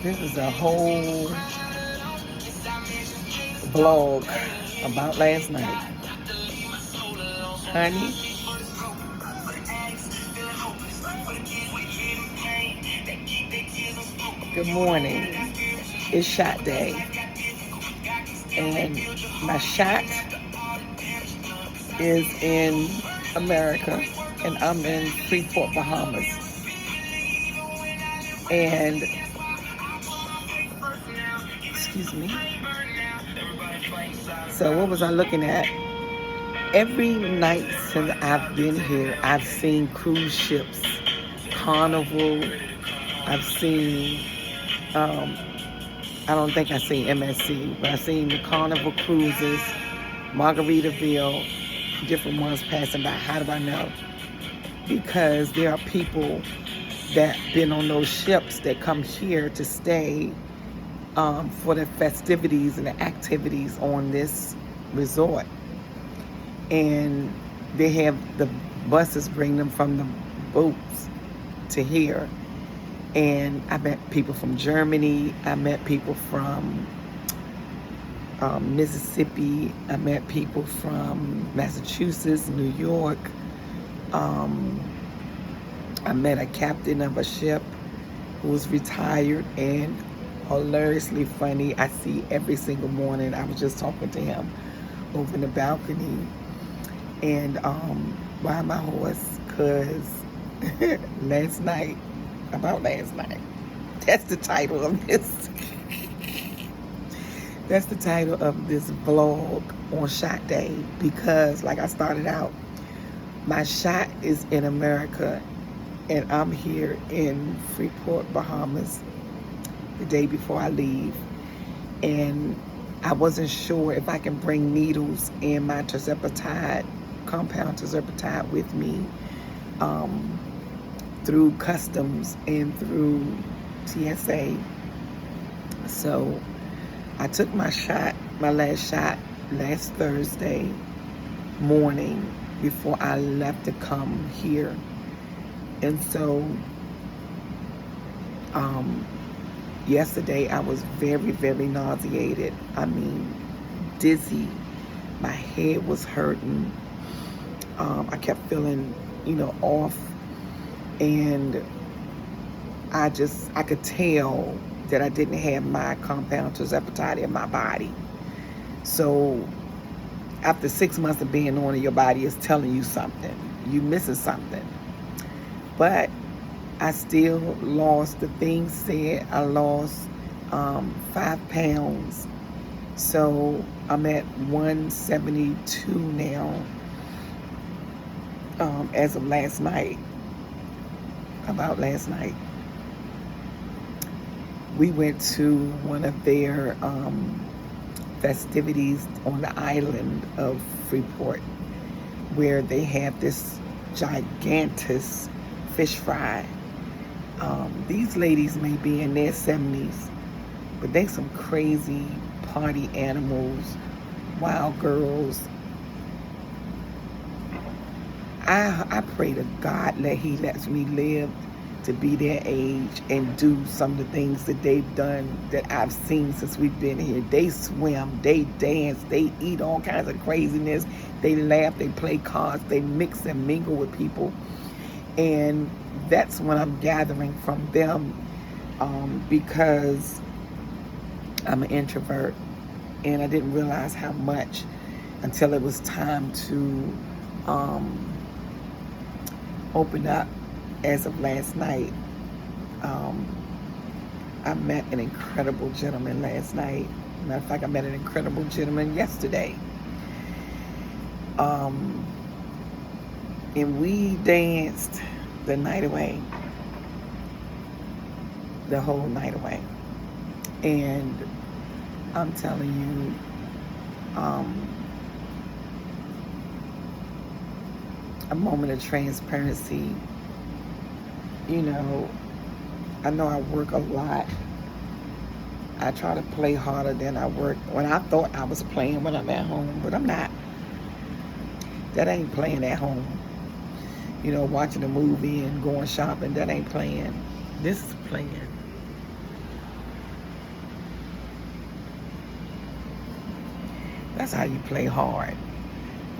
This is a whole vlog about last night. Honey, good morning. It's shot day. And my shot is in America, and I'm in Freeport, Bahamas. And, excuse me. So what was I looking at? Every night since I've been here, I've seen cruise ships, Carnival. I've seen, I don't think I've seen MSC, but I've seen the Carnival cruises, Margaritaville, different ones passing by. How do I know? Because there are people that been on those ships that come here to stay for the festivities and the activities on this resort. And they have the buses bring them from the boats to here. And I met people from Germany. I met people from Mississippi. I met people from Massachusetts, New York. I met a captain of a ship who was retired and hilariously funny. I see every single morning. I was just talking to him over in the balcony. And ride my horse, because last night, that's the title of this. That's the title of this vlog on Shot Day, because like I started out, my shot is in America, and I'm here in Freeport, Bahamas, the day before I leave. And I wasn't sure if I can bring needles and my terzepatide, compound terzepatide, with me through customs and through TSA. So I took my last shot last Thursday morning before I left to come here. And so yesterday I was very, very nauseated. I mean, dizzy. My head was hurting. I kept feeling, off. And I could tell that I didn't have my compound terzepatide in my body. So after 6 months of being on it, your body is telling you something. You missing something. But I still lost, the thing said I lost 5 pounds. So I'm at 172 now, as of last night. About last night. We went to one of their festivities on the island of Freeport, where they have this gigantic fish fry. These ladies may be in their 70s, but they some crazy party animals, wild girls. I pray to God that He lets me live to be their age and do some of the things that they've done that I've seen since we've been here. They swim, they dance, they eat all kinds of craziness. They laugh, they play cards, they mix and mingle with people. And that's what I'm gathering from them, because I'm an introvert, and I didn't realize how much until it was time to open up. As of last night, I met an incredible gentleman last night. Matter of fact, I met an incredible gentleman yesterday. And we danced the night away, the whole night away. And I'm telling you, a moment of transparency. I know I work a lot. I try to play harder than I work. When I thought I was playing when I'm at home, but I'm not. That ain't playing at home. Watching a movie and going shopping, that ain't playing. This is playing. That's how you play hard,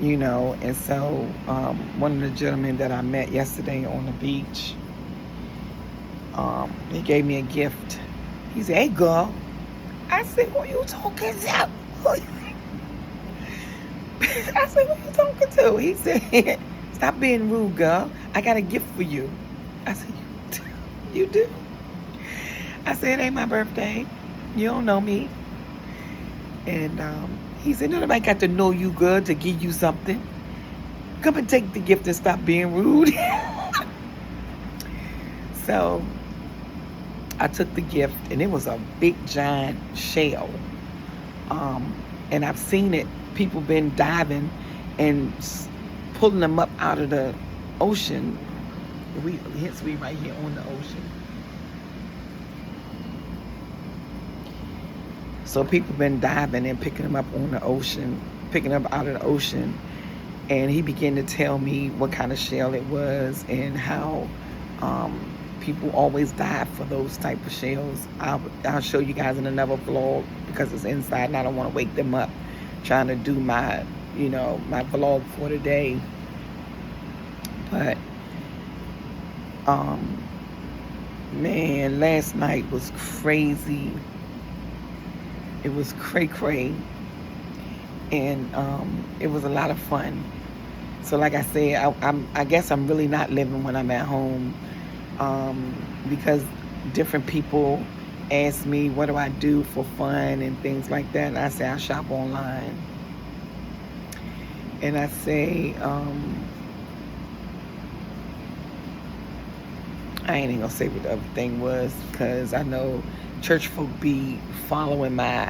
you know. And so one of the gentlemen that I met yesterday on the beach, he gave me a gift. He said, "Hey, girl." I said, "Who you talking to?" I said, "Who you talking to?" He said, "Stop being rude, girl. I got a gift for you." I said, "You do?" I said, "It ain't my birthday. You don't know me." And he said, "Nobody got to know you good to give you something. Come and take the gift and stop being rude." So I took the gift, and it was a big giant shell. And I've seen it. People been diving and pulling them up out of the ocean. Hence we right here on the ocean. So people been diving and picking them up on the ocean, picking them up out of the ocean. And he began to tell me what kind of shell it was and how people always dive for those type of shells. I'll show you guys in another vlog because it's inside and I don't want to wake them up trying to do my, my vlog for the day. But man, last night was crazy. It was cray-cray, and it was a lot of fun. So like I said, I guess I'm really not living when I'm at home, because different people ask me what do I do for fun and things like that, and I say I shop online. And I say, I ain't even gonna say what the other thing was because I know church folk be following my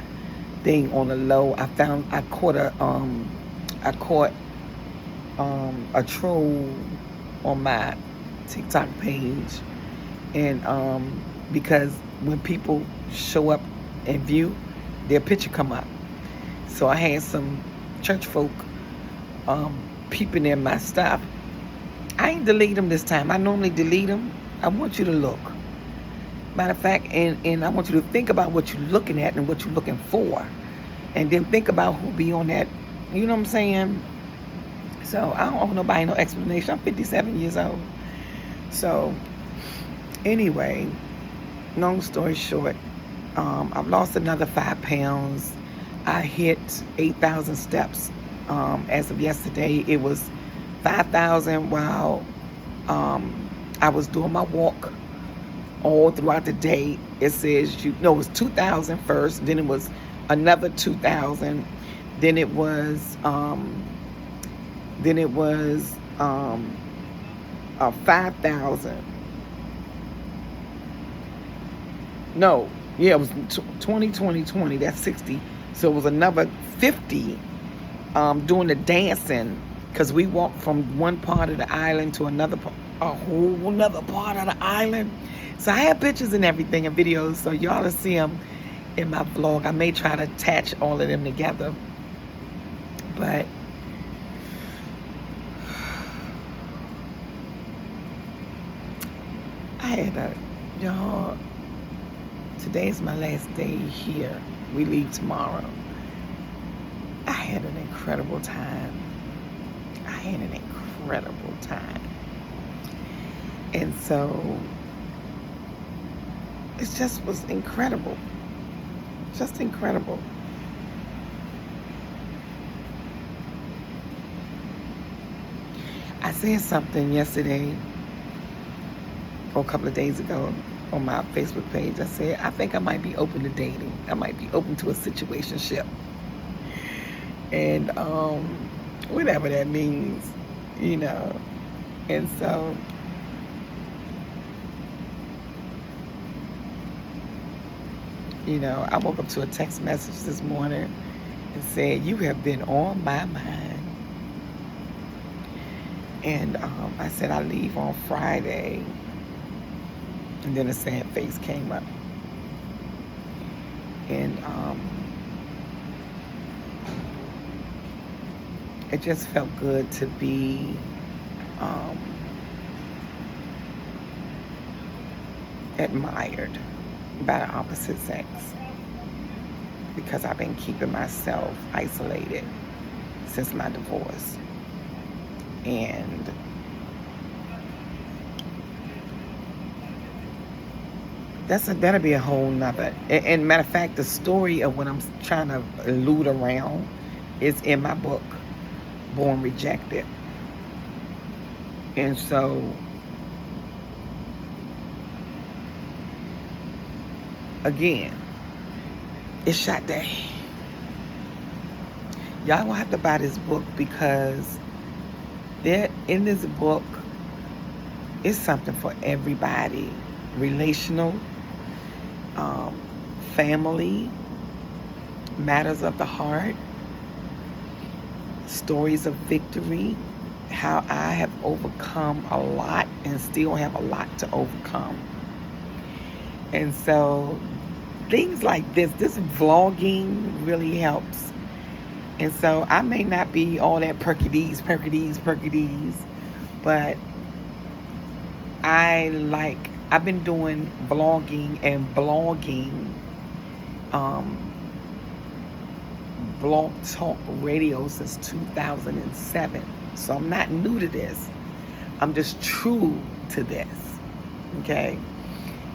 thing on the low. I caught a troll on my TikTok page, and because when people show up and view, their picture come up. So I had some church folk peeping in my stuff. I ain't delete them this time. I normally delete them. I want you to look. Matter of fact, and I want you to think about what you're looking at and what you're looking for. And then think about who be on that, you know what I'm saying? So I don't owe nobody no explanation. I'm 57 years old. So anyway, long story short, I've lost another 5 pounds. I hit 8,000 steps. As of yesterday, it was 5,000 while I was doing my walk all throughout the day. It says, it was 2,000 first, then it was another 2,000, then it was 5,000. No, yeah, it was 20, that's 60. So it was another 50 doing the dancing, because we walked from one part of the island to a whole another part of the island. So I have pictures and everything and videos, so y'all will see them in my vlog. I may try to attach all of them together, but y'all, today's my last day here. We leave tomorrow. I had an incredible time. And so it just was incredible. Just incredible. I said something yesterday or a couple of days ago on my Facebook page. I said, I think I might be open to dating. I might be open to a situationship. And whatever that means, And so I woke up to a text message this morning and said, "You have been on my mind." And I said, I leave on Friday. And then a sad face came up. And it just felt good to be admired by the opposite sex, because I've been keeping myself isolated since my divorce. And that'll be a whole nother. And matter of fact, the story of what I'm trying to elude around is in my book, Born Rejected. And so, again, it's shot day. Y'all gonna have to buy this book, because there in this book is something for everybody. Relational, family, matters of the heart, stories of victory, how I have overcome a lot and still have a lot to overcome. And so things like this vlogging really helps. And so I may not be all that perky dees, but I've been doing vlogging and blogging, blog talk radio since 2007. So I'm not new to this. I'm just true to this. Okay?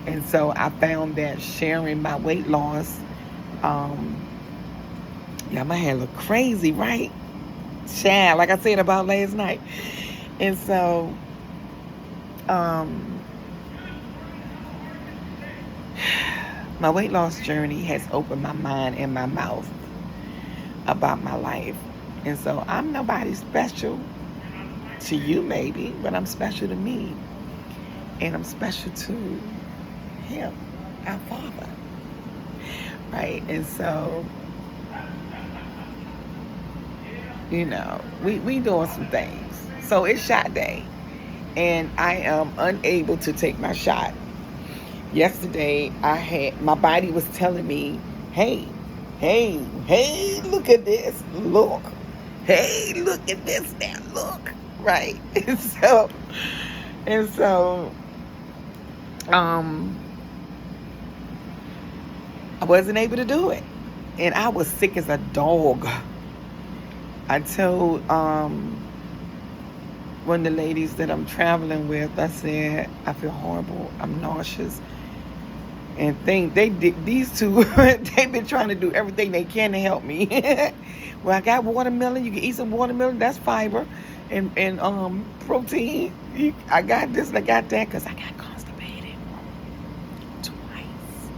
And so I found that sharing my weight loss, yeah, my hair look crazy, right? Child, like I said about last night. And so, my weight loss journey has opened my mind and my mouth about my life. And so I'm nobody special to you maybe, but I'm special to me. And I'm special to him, our Father. Right? And so, you know, we doing some things. So it's shot day. And I am unable to take my shot. Yesterday, my body was telling me, hey, look at this, look. Hey, look at this now, look. Right? And so, I wasn't able to do it. And I was sick as a dog. I told one of the ladies that I'm traveling with, I said, I feel horrible. I'm nauseous. And these two, they've been trying to do everything they can to help me. Well, I got watermelon. You can eat some watermelon. That's fiber and protein. I got this and I got that because I got constipated twice.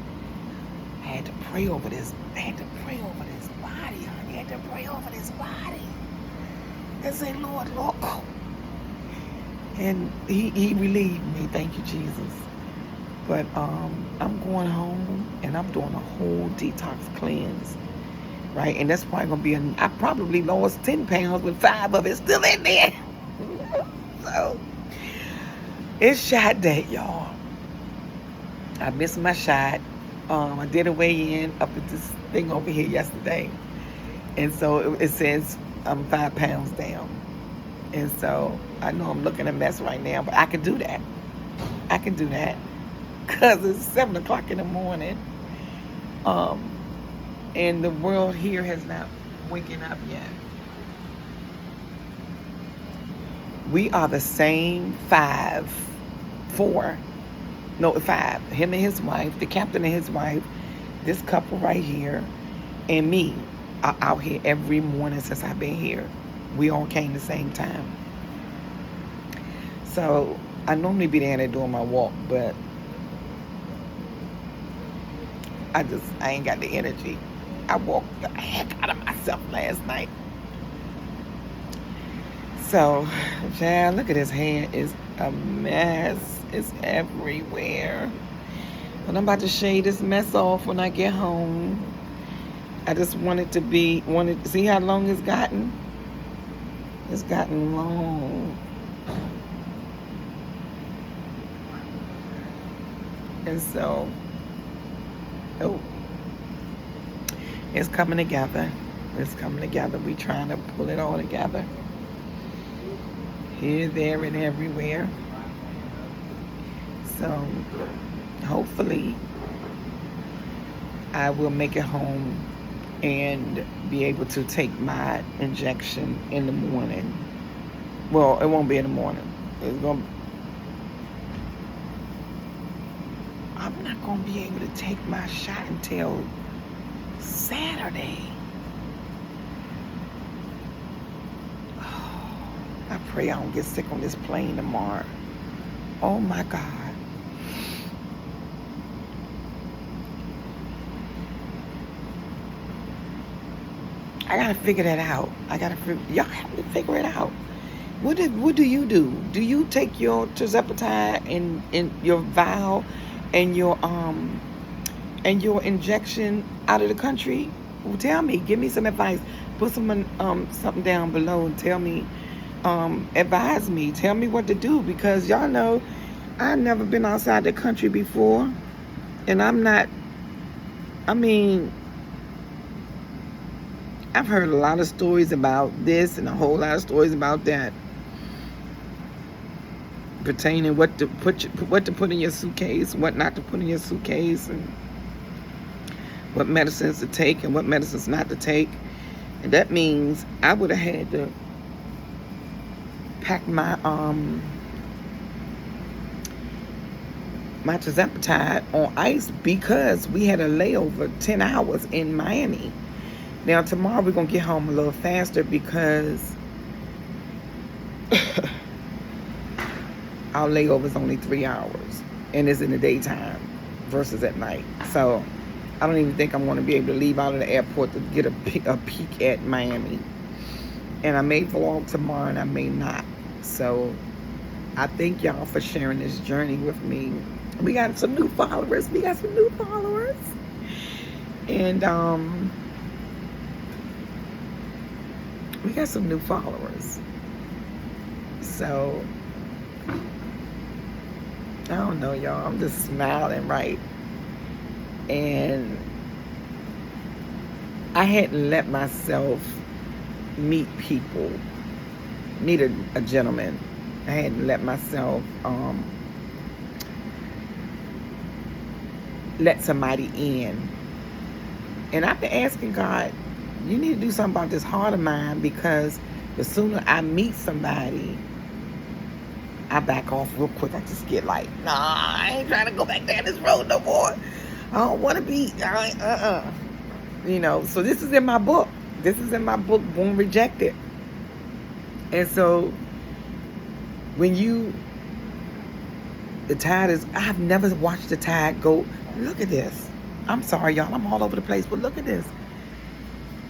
I had to pray over this. I had to pray over this body, honey. I had to pray over this body and say, Lord, oh. And he relieved me. Thank you, Jesus. But I'm going home and I'm doing a whole detox cleanse, right? And that's probably gonna be I probably lost 10 pounds with 5 of it still in there. So it's shot day, y'all. I missed my shot. I did a weigh-in up at this thing over here yesterday, and so it says I'm 5 pounds down. And so I know I'm looking a mess right now, but I can do that. I can do that. Because it's 7 o'clock in the morning. And the world here has not waken up yet. We are the same 5. Him and his wife, the captain and his wife, this couple right here, and me are out here every morning since I've been here. We all came the same time. So I normally be there doing my walk, but I ain't got the energy. I walked the heck out of myself last night. So, child, look at his hair. It's a mess. It's everywhere. But I'm about to shave this mess off when I get home. I just wanted to see how long it's gotten? It's gotten long. And so, it's coming together. It's coming together. We trying to pull it all together. Here, there, and everywhere. So, hopefully I will make it home and be able to take my injection in the morning. Well, it won't be in the morning. I'm not going to be able to take my shot until Saturday. Oh, I pray I don't get sick on this plane tomorrow. Oh my God. I gotta figure that out. Y'all have to figure it out. What do you do? Do you take your tirzepatide and your vial and your injection out of the country? Well, tell me. Give me some advice. Put something down below and tell me. Advise me. Tell me what to do, because y'all know I've never been outside the country before, and I'm not. I mean, I've heard a lot of stories about this and a whole lot of stories about that, pertaining what to put in your suitcase, what not to put in your suitcase, and what medicines to take and what medicines not to take. And that means I would have had to pack my tirzepatide on ice, because we had a layover 10 hours in Miami. Now tomorrow we're gonna get home a little faster, because our layover is only 3 hours and it's in the daytime versus at night. So I don't even think I'm going to be able to leave out of the airport to get a peek at Miami. And I may vlog tomorrow and I may not. So I thank y'all for sharing this journey with me. We got some new followers. And we got some new followers. So I don't know, y'all. I'm just smiling, right? And I hadn't let myself meet a gentleman. I hadn't let myself let somebody in. And I've been asking God, you need to do something about this heart of mine, because the sooner I meet somebody, I back off real quick. I just get like, nah, I ain't trying to go back down this road no more. I don't want to be, You know, so this is in my book. Born Rejected. And so the tide is, I've never watched the tide go. Look at this. I'm sorry, y'all. I'm all over the place, but look at this.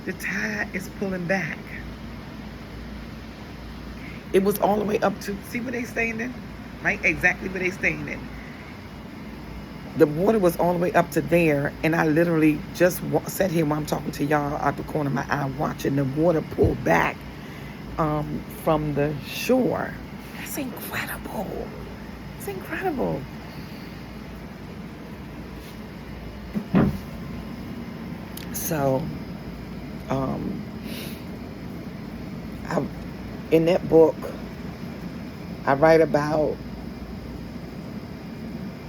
The tide is pulling back. It was all the way up to, see where they standing? Right? Exactly where they standing. The water was all the way up to there, and I literally just sat here while I'm talking to y'all out the corner of my eye, watching the water pull back from the shore. That's incredible. It's incredible. So, in that book, I write about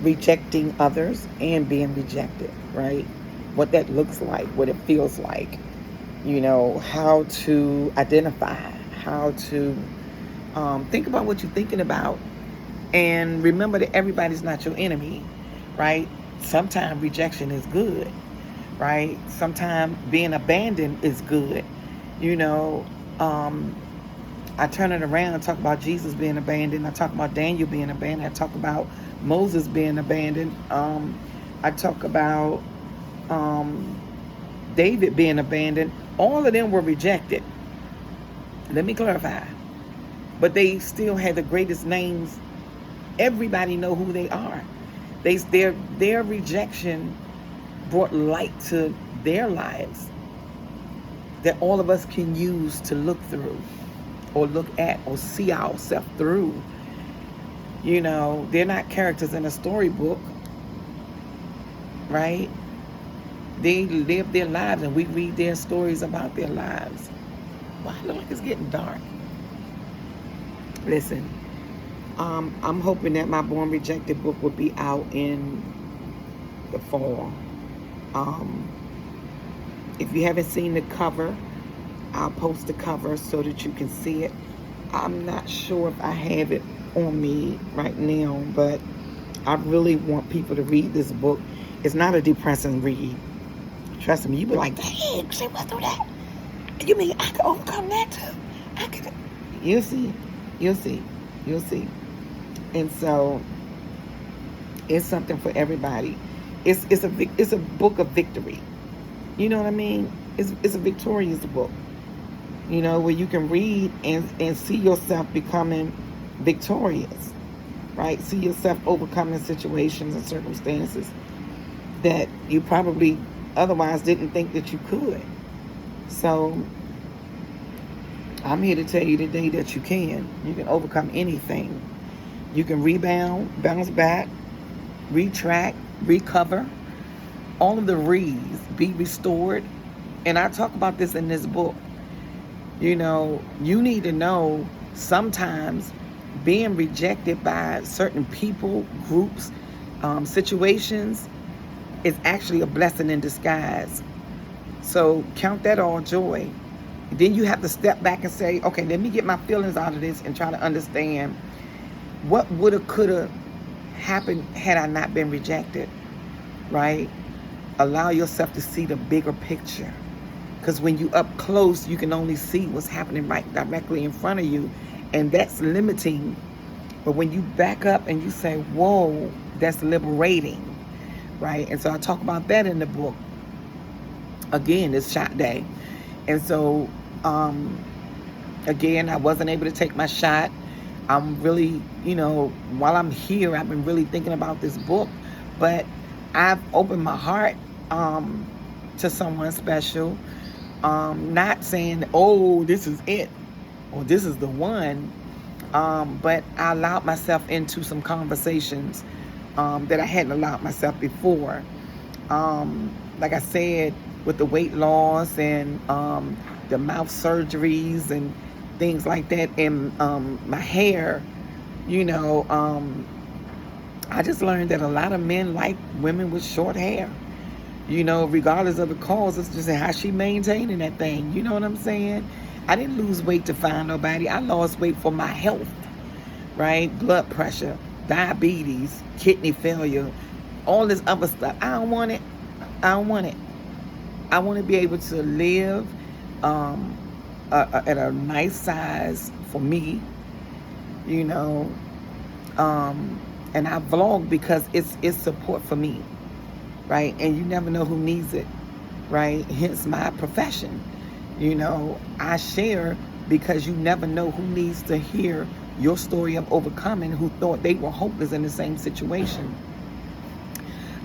rejecting others and being rejected, right? What that looks like, what it feels like, you know, how to identify, how to think about what you're thinking about, and remember that everybody's not your enemy, right? Sometimes rejection is good, right? Sometimes being abandoned is good, you know. I turn it around and talk about Jesus being abandoned. I talk about Daniel being abandoned. I talk about Moses being abandoned. I talk about David being abandoned. All of them were rejected. Let me clarify. But they still had the greatest names. Everybody know who they are. Their rejection brought light to their lives that all of us can use to look through, or look at, or see ourselves through. You know, they're not characters in a storybook, right? They live their lives, and we read their stories about their lives. Wow, I look like it's getting dark. Listen, I'm hoping that my Born Rejected book will be out in the fall. If you haven't seen the cover, I'll post the cover so that you can see it. I'm not sure if I have it on me right now, but I really want people to read this book. It's not a depressing read. Trust me, you be like, dang, she went through that. You mean I could overcome that too? I could. You'll see. You'll see. You'll see. And so it's something for everybody. It's a book of victory. You know what I mean? It's a victorious book. You know, where you can read and see yourself becoming victorious, right? See yourself overcoming situations and circumstances that you probably otherwise didn't think that you could. So I'm here to tell you today that you can. You can overcome anything. You can rebound, bounce back, retract, recover. All of the re's, be restored. And I talk about this in this book. You know, you need to know sometimes being rejected by certain people, groups, situations is actually a blessing in disguise. So count that all joy. Then you have to step back and say, okay, let me get my feelings out of this and try to understand what woulda, coulda happened had I not been rejected, right? Allow yourself to see the bigger picture. Because when you up close, you can only see what's happening right directly in front of you. And that's limiting. But when you back up and you say, whoa, that's liberating, right? And so I talk about that in the book. Again, it's shot day. And so, again, I wasn't able to take my shot. I'm really, you know, while I'm here, I've been really thinking about this book. But I've opened my heart to someone special. Not saying, oh, this is it, or this is the one. But I allowed myself into some conversations that I hadn't allowed myself before. Like I said, with the weight loss and the mouth surgeries and things like that, and my hair, you know, I just learned that a lot of men like women with short hair. You know, regardless of the cause, it's just how she maintaining that thing. You know what I'm saying? I didn't lose weight to find nobody. I lost weight for my health, right? Blood pressure, diabetes, kidney failure, all this other stuff. I don't want it. I don't want it. I want to be able to live at a nice size for me, you know. And I vlog because it's support for me. Right? And you never know who needs it, right? Hence my profession. You know, I share because you never know who needs to hear your story of overcoming, who thought they were hopeless in the same situation.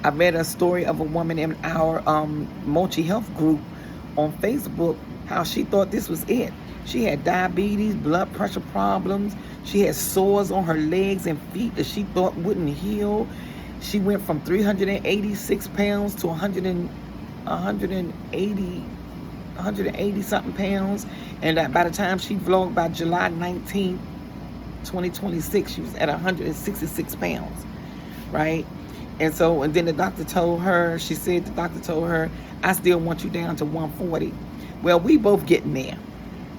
I read a story of a woman in our multi-health group on Facebook, how she thought this was it. She had diabetes, blood pressure problems. She had sores on her legs and feet that she thought wouldn't heal. She went from 386 pounds to 180 something pounds. And by the time she vlogged by July 19th, 2026, she was at 166 pounds, right? And so, and then the doctor told her, I still want you down to 140. Well, we both getting there,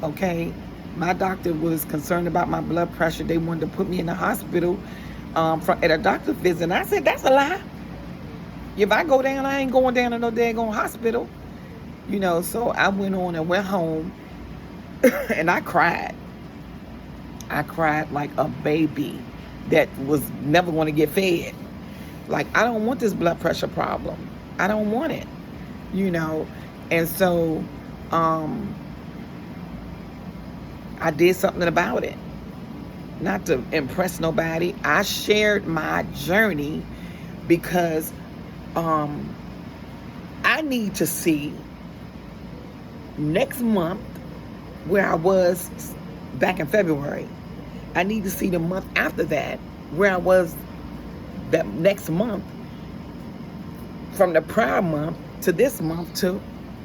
okay? My doctor was concerned about my blood pressure. They wanted to put me in the hospital at a doctor's visit. And I said, that's a lie. If I go down, I ain't going down to no daggone hospital. You know, so I went on and went home and I cried. I cried like a baby that was never going to get fed. Like, I don't want this blood pressure problem. I don't want it, you know. And so I did something about it. Not to impress nobody. I shared my journey because I need to see next month where I was back in February. I need to see the month after that where I was that next month, from the prior month to this month to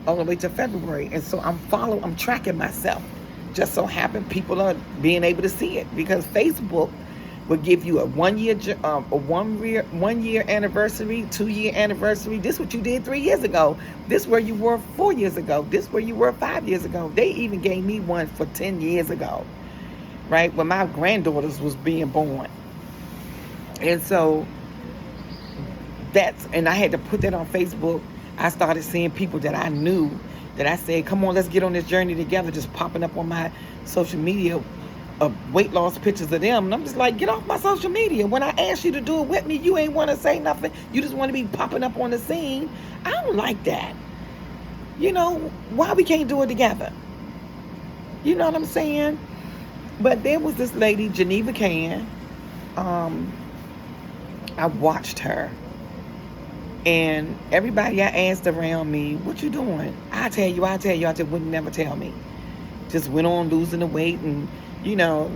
all the way to February. And so I'm tracking myself. Just so happen people are being able to see it because Facebook will give you a 1 year anniversary, 2 year anniversary. This what you did 3 years ago. This where you were 4 years ago. This where you were 5 years ago. They even gave me one for 10 years ago, right? When my granddaughters was being born. And so and I had to put that on Facebook. I started seeing people that I knew that I said, come on, let's get on this journey together, just popping up on my social media weight loss pictures of them. And I'm just like, get off my social media. When I asked you to do it with me, you ain't want to say nothing. You just want to be popping up on the scene. I don't like that. You know, why we can't do it together? You know what I'm saying? But there was this lady, Geneva Can. I watched her. And everybody I asked around me, what you doing? I tell you. I just wouldn't never tell me. Just went on losing the weight and, you know,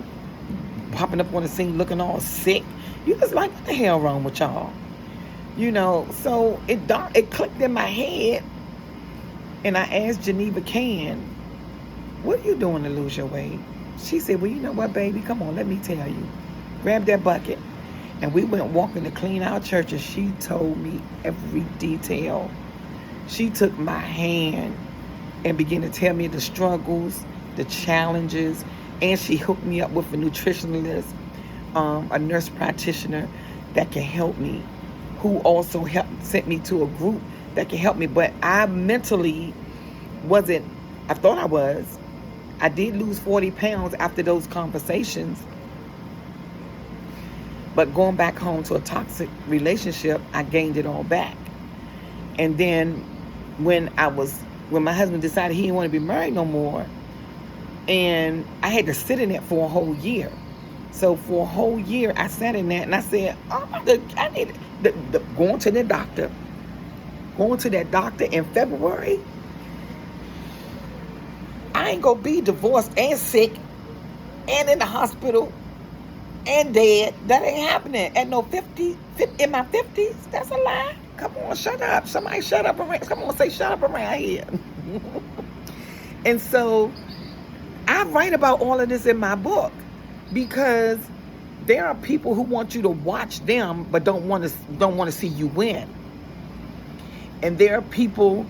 popping up on the scene looking all sick. You was like, what the hell wrong with y'all? You know, so it clicked in my head. And I asked Geneva Can, what are you doing to lose your weight? She said, well, you know what, baby? Come on, let me tell you. Grab that bucket. And we went walking to clean our church, and she told me every detail. She took my hand and began to tell me the struggles, the challenges, and she hooked me up with a nutritionalist, a nurse practitioner that can help me, who also sent me to a group that can help me. But I mentally wasn't, I thought I was. I did lose 40 pounds after those conversations. But going back home to a toxic relationship, I gained it all back. And then when my husband decided he didn't want to be married no more, and I had to sit in that for a whole year. So for a whole year, I sat in that and I said, oh my God, I need going to that doctor in February. I ain't gonna be divorced and sick and in the hospital and dead. That ain't happening at no 50 in my 50s. That's a lie. Come on, shut up. Somebody shut up around. Come on, say shut up around here. And so I write about all of this in my book because there are people who want you to watch them but don't want to see you win. And there are people